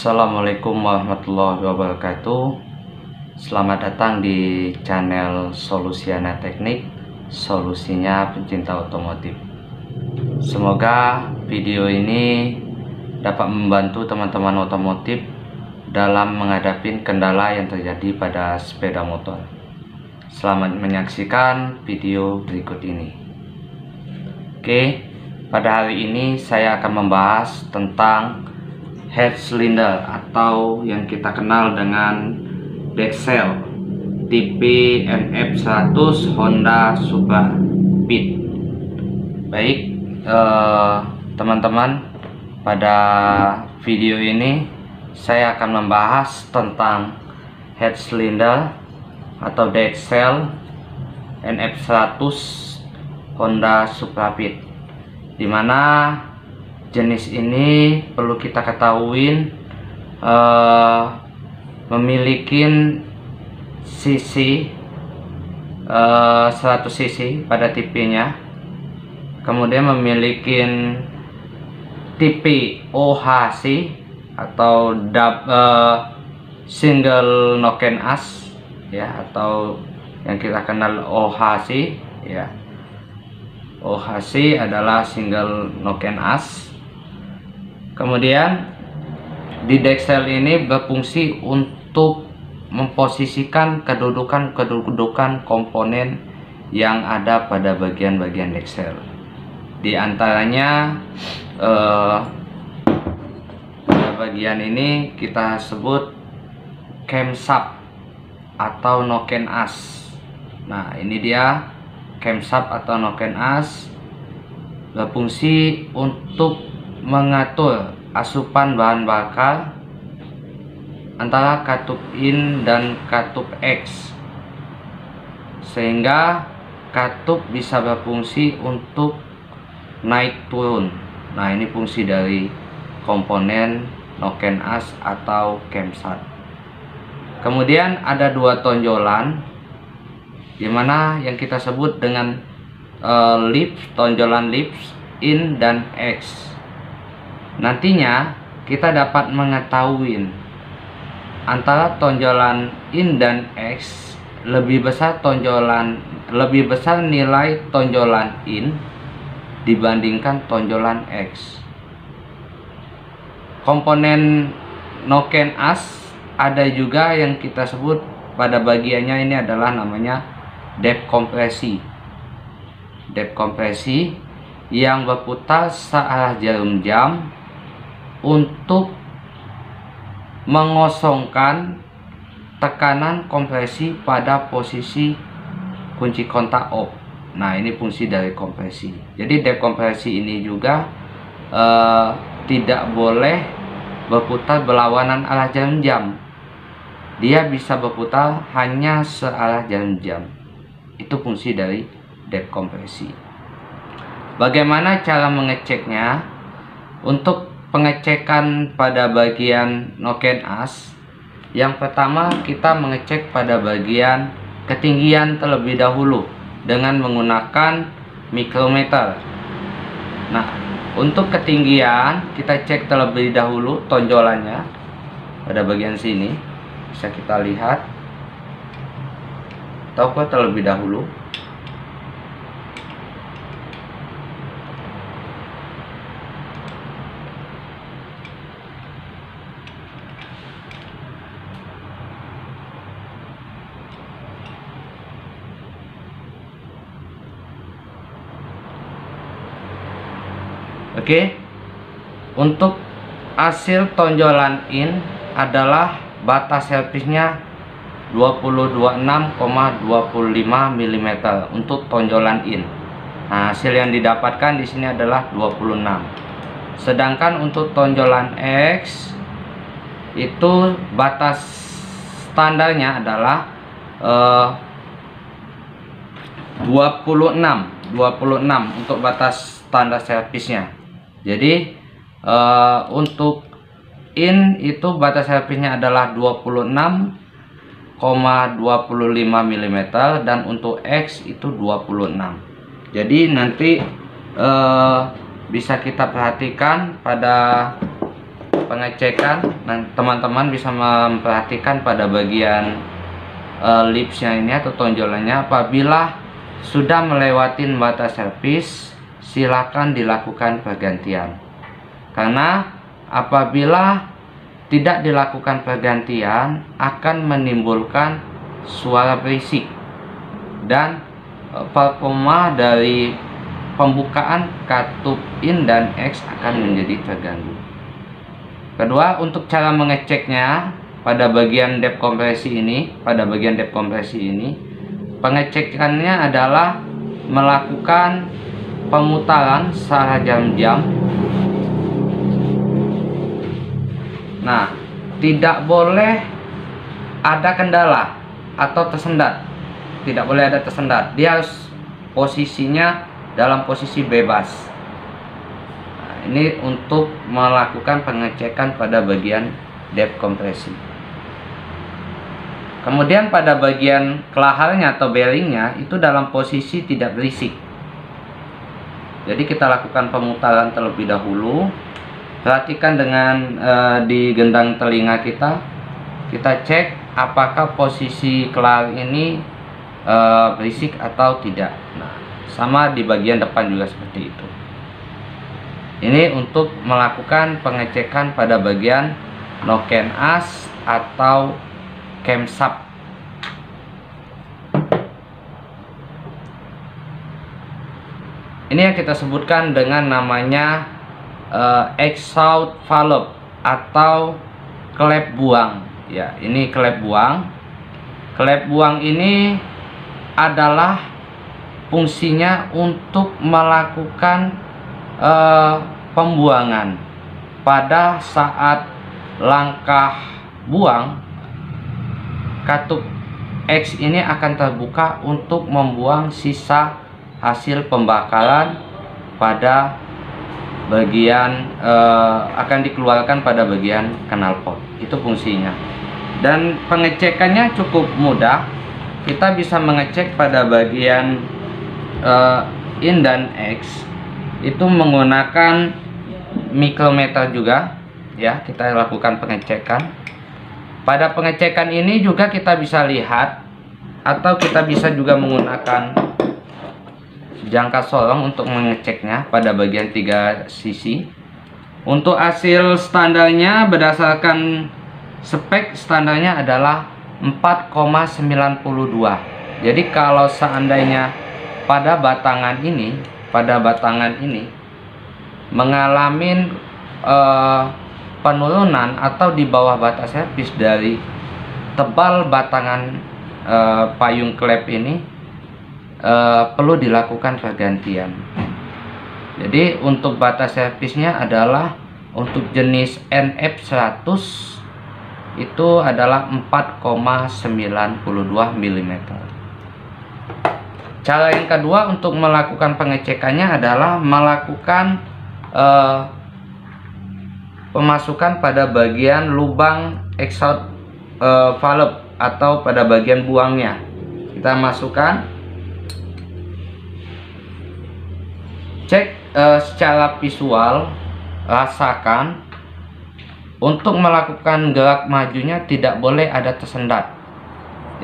Assalamualaikum warahmatullahi wabarakatuh. Selamat datang di channel Solusiana Teknik, solusinya pencinta otomotif. Semoga video ini dapat membantu teman-teman otomotif dalam menghadapi kendala yang terjadi pada sepeda motor. Selamat menyaksikan video berikut ini. Oke, pada hari ini saya akan membahas tentang head cylinder atau yang kita kenal dengan decksel tipe NF100 Honda Supra Pit. Baik, teman-teman, pada video ini saya akan membahas tentang head cylinder atau decksel NF100 Honda Supra Pit, dimana jenis ini perlu kita ketahui memiliki sisi 100 cc pada tipenya, kemudian memiliki tipe OHC atau single noken as ya, atau yang kita kenal OHC ya. OHC adalah single noken as. Kemudian di decksel ini berfungsi untuk memposisikan kedudukan komponen yang ada pada bagian-bagian decksel. Di antaranya pada bagian ini kita sebut camshaft atau noken as. Nah, ini dia camshaft atau noken as, berfungsi untuk mengatur asupan bahan bakar antara katup in dan katup X, sehingga katup bisa berfungsi untuk naik turun. Nah, ini fungsi dari komponen noken as atau camshaft. Kemudian ada dua tonjolan, dimana yang kita sebut dengan tonjolan lips in dan X. Nantinya kita dapat mengetahui antara tonjolan in dan X lebih besar nilai tonjolan in dibandingkan tonjolan X. Komponen noken as ada juga yang kita sebut pada bagiannya ini adalah namanya depth kompresi. Depth kompresi yang berputar searah jarum jam untuk mengosongkan tekanan kompresi pada posisi kunci kontak off. Nah, ini fungsi dari kompresi. Jadi depth kompresi ini juga tidak boleh berputar berlawanan arah jarum jam. Dia bisa berputar hanya searah jarum jam. Itu fungsi dari depth kompresi. Bagaimana cara mengeceknya? Untuk pengecekan pada bagian noken as, yang pertama kita mengecek pada bagian ketinggian terlebih dahulu dengan menggunakan mikrometer. Nah, untuk ketinggian kita cek terlebih dahulu tonjolannya pada bagian sini, bisa kita lihat atau terlebih dahulu. Oke, untuk hasil tonjolan in adalah batas servisnya 2026,25 mm untuk tonjolan in. Nah, hasil yang didapatkan di sini adalah 26. Sedangkan untuk tonjolan X itu batas standarnya adalah 26 untuk batas standar servisnya. Jadi untuk in itu batas servisnya adalah 26,25 mm dan untuk X itu 26. Jadi nanti bisa kita perhatikan pada pengecekan. Nah, teman-teman bisa memperhatikan pada bagian lipsnya ini atau tonjolannya. Apabila sudah melewati batas servis, silakan dilakukan pergantian. Karena apabila tidak dilakukan pergantian akan menimbulkan suara berisik dan performa dari pembukaan katup in dan X akan menjadi terganggu. Kedua, untuk cara mengeceknya pada bagian dep kompresi ini, pengecekannya adalah melakukan pemutaran secara jam-jam. Nah, tidak boleh ada kendala atau tersendat. Tidak boleh ada tersendat. Dia harus posisinya dalam posisi bebas. Nah, ini untuk melakukan pengecekan pada bagian dep kompresi. Kemudian pada bagian kelaharnya atau bearingnya itu dalam posisi tidak berisik. Jadi kita lakukan pemutaran terlebih dahulu. Perhatikan dengan di gendang telinga kita cek apakah posisi kelahar ini berisik atau tidak. Nah, sama di bagian depan juga seperti itu. Ini untuk melakukan pengecekan pada bagian noken as atau camshaft. Ini yang kita sebutkan dengan namanya exhaust valve atau klep buang. Ya, ini klep buang. Klep buang ini adalah fungsinya untuk melakukan pembuangan. Pada saat langkah buang, katup X ini akan terbuka untuk membuang sisa hasil pembakaran pada bagian akan dikeluarkan pada bagian knalpot. Itu fungsinya. Dan pengecekannya cukup mudah. Kita bisa mengecek pada bagian in dan X itu menggunakan mikrometer juga. Ya, kita lakukan pengecekan. Pada pengecekan ini juga kita bisa lihat atau kita bisa juga menggunakan jangka solong untuk mengeceknya pada bagian 3 sisi. Untuk hasil standarnya berdasarkan spek standarnya adalah 4,92. Jadi kalau seandainya pada batangan ini mengalami penurunan atau di bawah batas servis dari tebal batangan payung klep ini, perlu dilakukan pergantian. Jadi untuk batas servisnya adalah untuk jenis NF100 itu adalah 4,92 mm. Cara yang kedua untuk melakukan pengecekannya adalah melakukan pemasukan pada bagian lubang exhaust valve atau pada bagian buangnya. Kita masukkan, cek secara visual, rasakan. Untuk melakukan gerak majunya tidak boleh ada tersendat.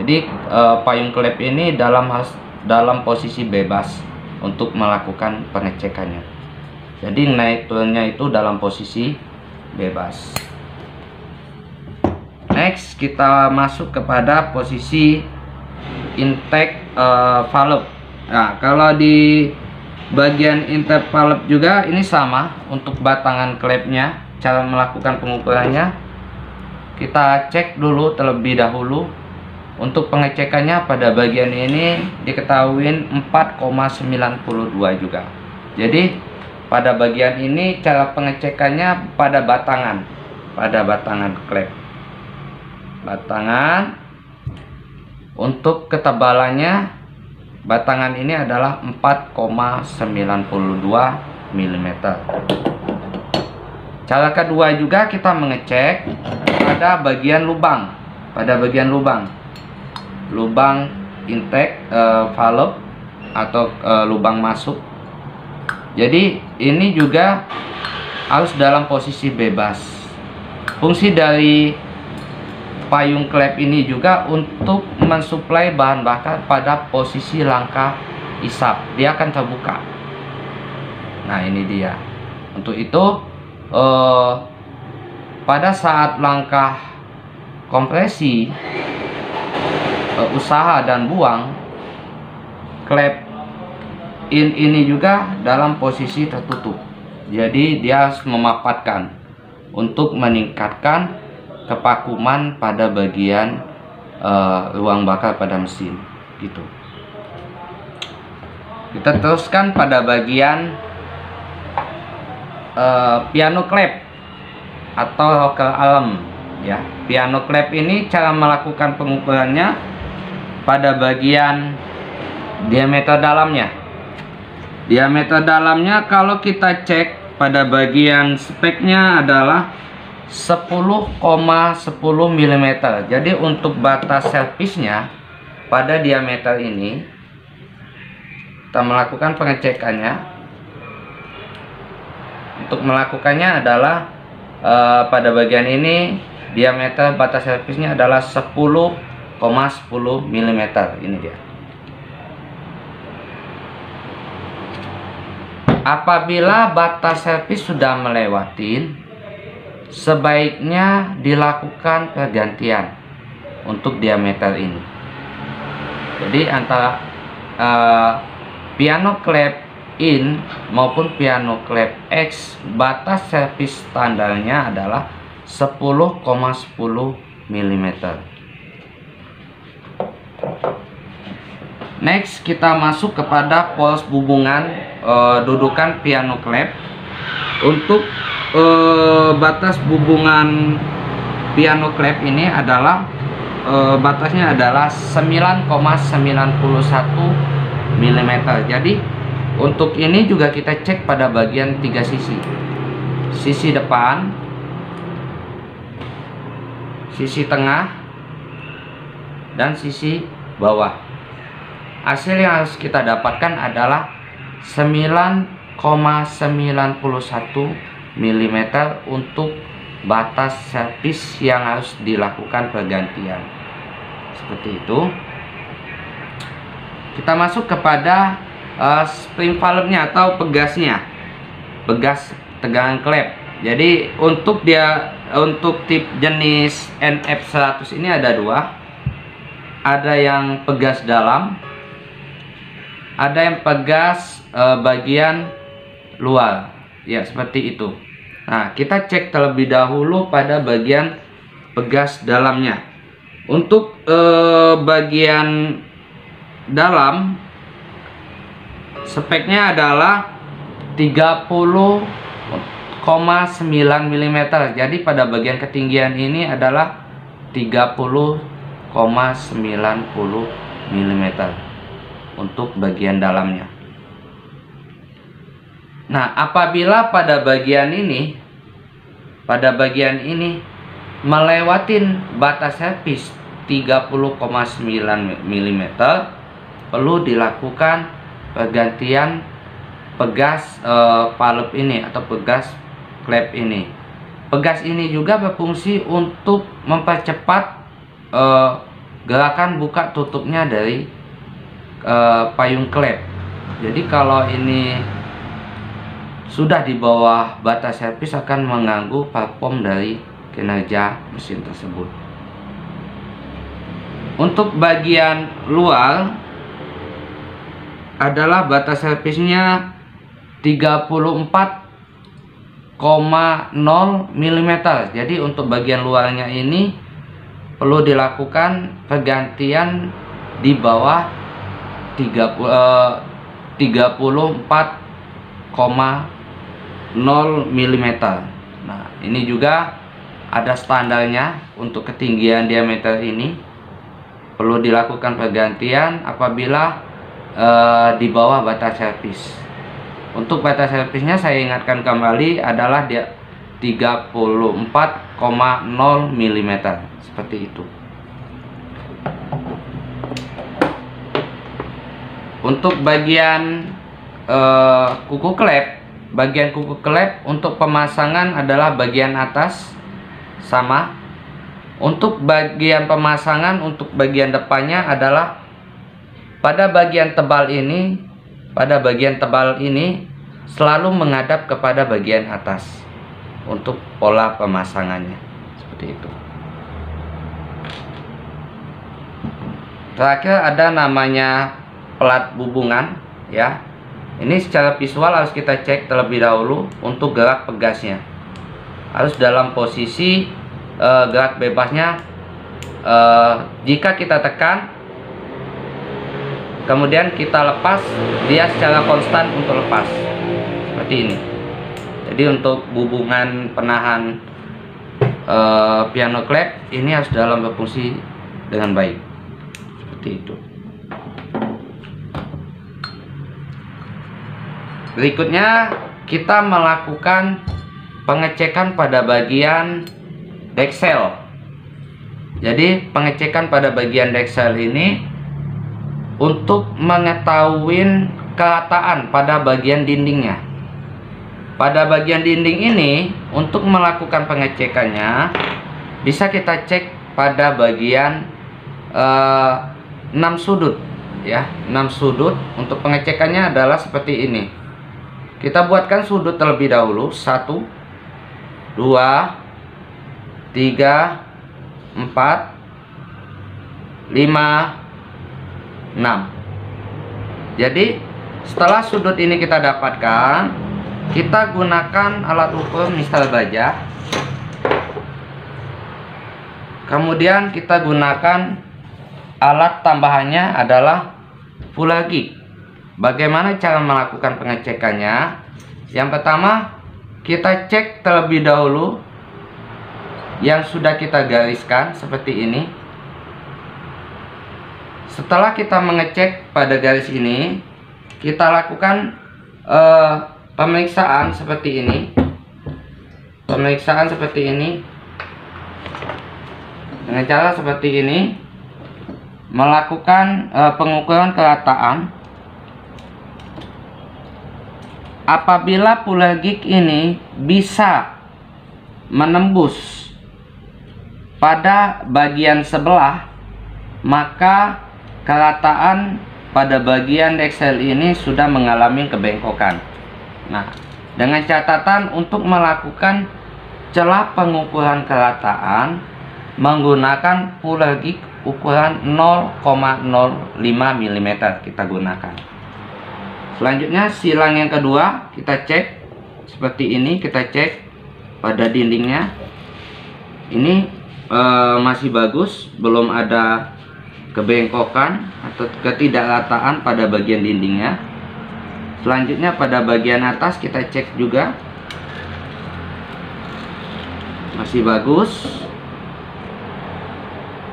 Jadi payung klep ini dalam posisi bebas untuk melakukan pengecekannya. Jadi naik turunnya itu dalam posisi bebas. Next, kita masuk kepada posisi intake valve. Nah, kalau di bagian intake valve juga ini sama untuk batangan klepnya. Cara melakukan pengukurannya, kita cek dulu terlebih dahulu. Untuk pengecekannya pada bagian ini diketahui 4,92 juga. Jadi pada bagian ini cara pengecekannya pada batangan klep. Batangan untuk ketebalannya batangan ini adalah 4,92 mm. Cara kedua juga kita mengecek pada bagian lubang, lubang intake valve atau lubang masuk. Jadi ini juga harus dalam posisi bebas. Fungsi dari payung klep ini juga untuk mensuplai bahan bakar pada posisi langkah isap, dia akan terbuka. Nah, ini dia. Untuk itu pada saat langkah kompresi, usaha dan buang, klep in ini juga dalam posisi tertutup. Jadi dia harus memapatkan untuk meningkatkan kevakuman pada bagian ruang bakar pada mesin gitu. Kita teruskan pada bagian piano klep atau rocker arm ya. Piano klep ini cara melakukan pengukurannya pada bagian diameter dalamnya. Diameter dalamnya kalau kita cek pada bagian speknya adalah 10,10 mm. Jadi untuk batas servisnya pada diameter ini kita melakukan pengecekannya. Untuk melakukannya adalah pada bagian ini diameter batas servisnya adalah 10,10 mm. Ini dia. Apabila batas servis sudah melewati, sebaiknya dilakukan pergantian untuk diameter ini. Jadi antara piano klep in maupun piano klep X, batas servis standarnya adalah 10,10 mm. Next, kita masuk kepada poles hubungan dudukan piano klep. Untuk batas hubungan piano klep ini adalah batasnya adalah 9,91 mm. Jadi untuk ini juga kita cek pada bagian 3 sisi. Sisi depan, sisi tengah, dan sisi bawah. Hasil yang harus kita dapatkan adalah 9,91 mm untuk batas servis yang harus dilakukan pergantian. Seperti itu. Kita masuk kepada spring valve-nya atau pegasnya, pegas tegangan klep. Jadi untuk tip jenis NF100 ini ada dua. Ada yang pegas dalam, ada yang pegas bagian luar ya, seperti itu. Nah, kita cek terlebih dahulu pada bagian pegas dalamnya. Untuk bagian dalam speknya adalah 30,9 mm. Jadi pada bagian ketinggian ini adalah 30,90 mm untuk bagian dalamnya. Nah, apabila pada bagian ini melewatin batas servis 30,9 mm, perlu dilakukan pergantian pegas valve ini atau pegas klep ini. Pegas ini juga berfungsi untuk mempercepat gerakan buka tutupnya dari payung klep. Jadi kalau ini sudah di bawah batas servis akan mengganggu perform dari kinerja mesin tersebut. Untuk bagian luar adalah batas servisnya 34,0 mm. Jadi untuk bagian luarnya ini perlu dilakukan pergantian di bawah 34,0 mm. Nah, ini juga ada standarnya. Untuk ketinggian diameter ini perlu dilakukan pergantian apabila di bawah batas servis. Untuk batas servisnya saya ingatkan kembali adalah dia 34,0 mm, seperti itu. Untuk bagian kuku klep, untuk pemasangan adalah bagian atas sama. Untuk bagian pemasangan, untuk bagian depannya adalah pada bagian tebal ini selalu menghadap kepada bagian atas untuk pola pemasangannya seperti itu. Terakhir ada namanya pelat bubungan ya. Ini secara visual harus kita cek terlebih dahulu untuk gerak pegasnya. Harus dalam posisi gerak bebasnya. Jika kita tekan kemudian kita lepas, dia secara konstan untuk lepas seperti ini. Jadi untuk hubungan penahan piano clamp ini harus dalam berfungsi dengan baik seperti itu. Berikutnya kita melakukan pengecekan pada bagian decksel. Jadi pengecekan pada bagian decksel ini untuk mengetahui kerataan pada bagian dindingnya. Pada bagian dinding ini untuk melakukan pengecekannya bisa kita cek pada bagian 6 sudut ya. 6 sudut untuk pengecekannya adalah seperti ini. Kita buatkan sudut terlebih dahulu. 1 2 3 4 5 6. Jadi setelah sudut ini kita dapatkan, kita gunakan alat ukur misal baja. Kemudian kita gunakan alat tambahannya adalah fuller gig. Bagaimana cara melakukan pengecekannya? Yang pertama, kita cek terlebih dahulu yang sudah kita gariskan seperti ini. Setelah kita mengecek pada garis ini, kita lakukan pemeriksaan seperti ini. Pemeriksaan seperti ini dengan cara seperti ini, melakukan pengukuran kerataan. Apabila fuller gig ini bisa menembus pada bagian sebelah, maka kerataan pada bagian decksel ini sudah mengalami kebengkokan. Nah, dengan catatan untuk melakukan celah pengukuran kerataan menggunakan fuller gig ukuran 0,05 mm kita gunakan. Selanjutnya silang yang kedua kita cek seperti ini. Kita cek pada dindingnya ini masih bagus, belum ada kebengkokan atau ketidakrataan pada bagian dindingnya. Selanjutnya pada bagian atas kita cek juga masih bagus.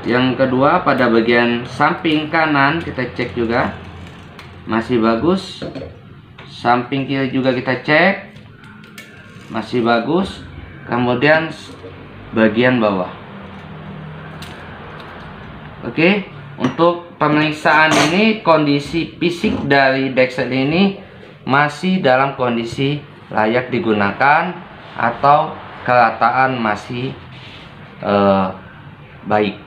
Yang kedua pada bagian samping kanan kita cek juga masih bagus. Samping kiri juga kita cek masih bagus. Kemudian bagian bawah. Oke, untuk pemeriksaan ini kondisi fisik dari decksel ini masih dalam kondisi layak digunakan atau kerataan masih baik.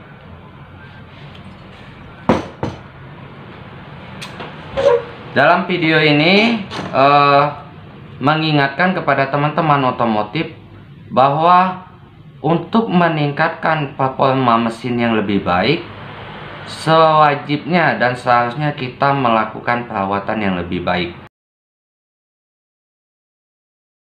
Dalam video ini mengingatkan kepada teman-teman otomotif bahwa untuk meningkatkan performa mesin yang lebih baik, sewajibnya dan seharusnya kita melakukan perawatan yang lebih baik.